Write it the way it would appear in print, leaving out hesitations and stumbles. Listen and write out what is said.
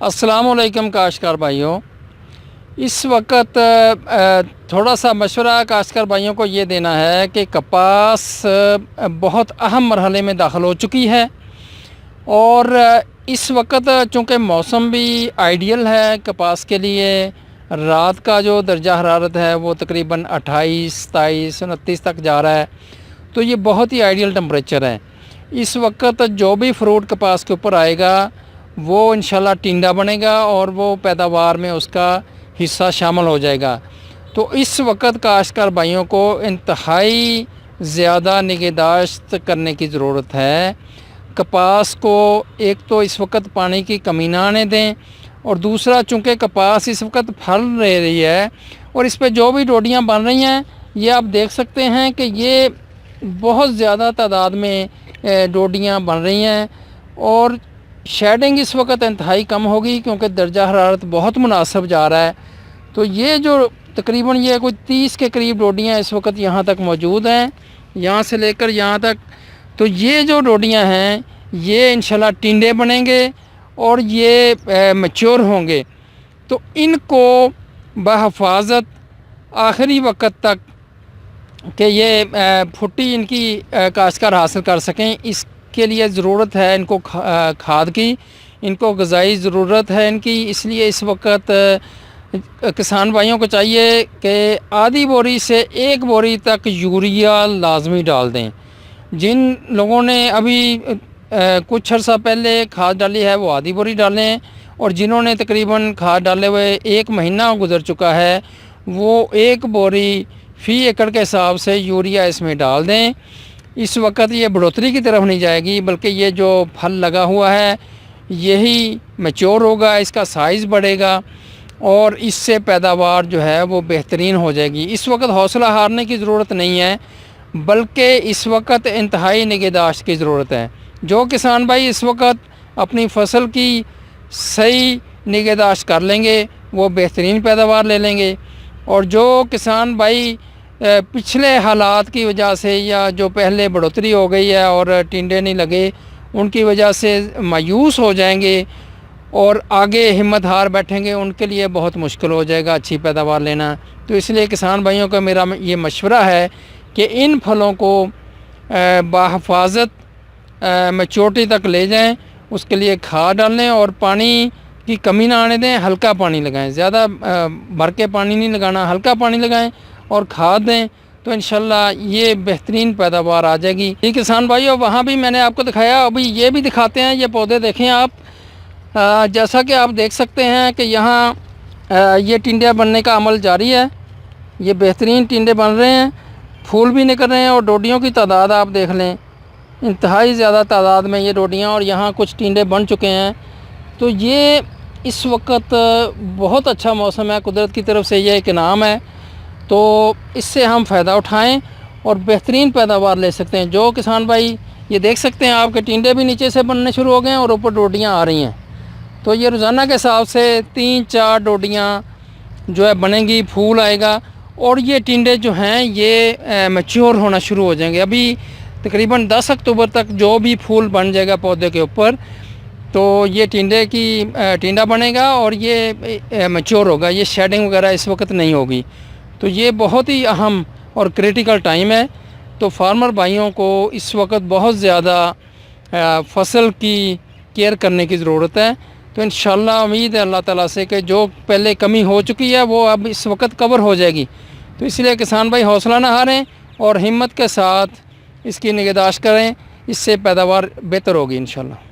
अस्सलाम वालेकुम काश्तकार भाइयों। इस वक्त थोड़ा सा मशवरा काश्तकार भाइयों को ये देना है कि कपास बहुत अहम मरहले में दाखिल हो चुकी है और इस वक्त चूँकि मौसम भी आइडियल है कपास के लिए। रात का जो दर्जा हरारत है वो तकरीबन 28, 27, 29 तक जा रहा है, तो ये बहुत ही आइडियल टेम्परेचर है। इस वक्त जो भी फ्रूट कपास के ऊपर आएगा वो इंशाल्लाह टिंडा बनेगा और वो पैदावार में उसका हिस्सा शामिल हो जाएगा। तो इस वक्त काश्तकार भाइयों को इंतहाई ज़्यादा निगहदाश्त करने की ज़रूरत है। कपास को एक तो इस वक्त पानी की कमी ना आने दें, और दूसरा चूँकि कपास इस वक्त फल ले रही है और इस पर जो भी डोडियाँ बन रही हैं ये आप देख सकते हैं कि ये बहुत ज़्यादा तादाद में डोडियाँ बन रही हैं और शेडिंग इस वक्त इंतहाई कम होगी क्योंकि दर्जा हरारत बहुत मुनासिब जा रहा है। तो ये जो तकरीबन ये कोई 30 के करीब डोडियाँ इस वक्त यहाँ तक मौजूद हैं, यहाँ से लेकर यहाँ तक। तो ये जो डोडियाँ हैं ये इंशाल्लाह टिंडे बनेंगे और ये मैच्योर होंगे। तो इनको बहिफाजत आखिरी वक्त तक कि ये फुट्टी इनकी काश्तकार हासिल कर सकें, इसके लिए ज़रूरत है इनको खाद की, इनको ग़िज़ाई ज़रूरत है इनकी। इसलिए इस वक्त किसान भाइयों को चाहिए कि आधी बोरी से 1 बोरी तक यूरिया लाजमी डाल दें। जिन लोगों ने अभी कुछ अर्सा पहले खाद डाली है वो आधी बोरी डालें, और जिन्होंने तकरीबन खाद डाले हुए 1 महीना गुजर चुका है वो 1 बोरी फ़ी एकड़ के हिसाब से यूरिया इसमें डाल दें। इस वक्त ये बढ़ोतरी की तरफ नहीं जाएगी बल्कि ये जो फल लगा हुआ है यही मैच्योर होगा, इसका साइज़ बढ़ेगा और इससे पैदावार जो है वो बेहतरीन हो जाएगी। इस वक्त हौसला हारने की ज़रूरत नहीं है बल्कि इस वक्त इंतहाई निगहदाश्त की ज़रूरत है। जो किसान भाई इस वक्त अपनी फ़सल की सही निगहदाश्त कर लेंगे वो बेहतरीन पैदावार ले लेंगे, और जो किसान भाई पिछले हालात की वजह से या जो पहले बढ़ोतरी हो गई है और टिंडे नहीं लगे उनकी वजह से मायूस हो जाएंगे और आगे हिम्मत हार बैठेंगे, उनके लिए बहुत मुश्किल हो जाएगा अच्छी पैदावार लेना। तो इसलिए किसान भाइयों का मेरा ये मशवरा है कि इन फलों को बहिफाजत मैच्योरिटी तक ले जाएं, उसके लिए खाद डालें और पानी की कमी ना आने दें, हल्का पानी लगाएं। ज़्यादा भर के पानी नहीं लगाना, हल्का पानी लगाएं और खाद दें, तो इंशाल्लाह ये बेहतरीन पैदावार आ जाएगी। ये किसान भाइयों वहाँ भी मैंने आपको दिखाया, अभी ये भी दिखाते हैं। ये पौधे देखें आप, जैसा कि आप देख सकते हैं कि यहाँ ये टिंडे बनने का अमल जारी है। ये बेहतरीन टिंडे बन रहे हैं, फूल भी निकल रहे हैं और डोडियों की तादाद आप देख लें, इंतहाई ज़्यादा तादाद में ये डोडियाँ और यहाँ कुछ टिंडे बन चुके हैं। तो ये इस वक्त बहुत अच्छा मौसम है, कुदरत की तरफ से ये एक इनाम है, तो इससे हम फ़ायदा उठाएं और बेहतरीन पैदावार ले सकते हैं। जो किसान भाई ये देख सकते हैं आपके टिंडे भी नीचे से बनने शुरू हो गए हैं और ऊपर डोडियाँ आ रही हैं। तो ये रोज़ाना के हिसाब से 3-4 डोडियाँ जो है बनेंगी, फूल आएगा और ये टिंडे जो हैं ये मैच्योर होना शुरू हो जाएंगे। अभी तकरीबन 10 अक्टूबर तक जो भी फूल बन जाएगा पौधे के ऊपर तो ये टिंडा बनेगा और ये मैच्योर होगा, ये शेडिंग वगैरह इस वक्त नहीं होगी। तो ये बहुत ही अहम और क्रिटिकल टाइम है। तो फार्मर भाइयों को इस वक्त बहुत ज़्यादा फसल की केयर करने की ज़रूरत है। तो इंशाल्लाह उम्मीद है अल्लाह ताला से कि जो पहले कमी हो चुकी है वो अब इस वक्त कवर हो जाएगी। तो इसलिए किसान भाई हौसला ना हारें और हिम्मत के साथ इसकी निगहदाश्त करें, इससे पैदावार बेहतर होगी इंशाल्लाह।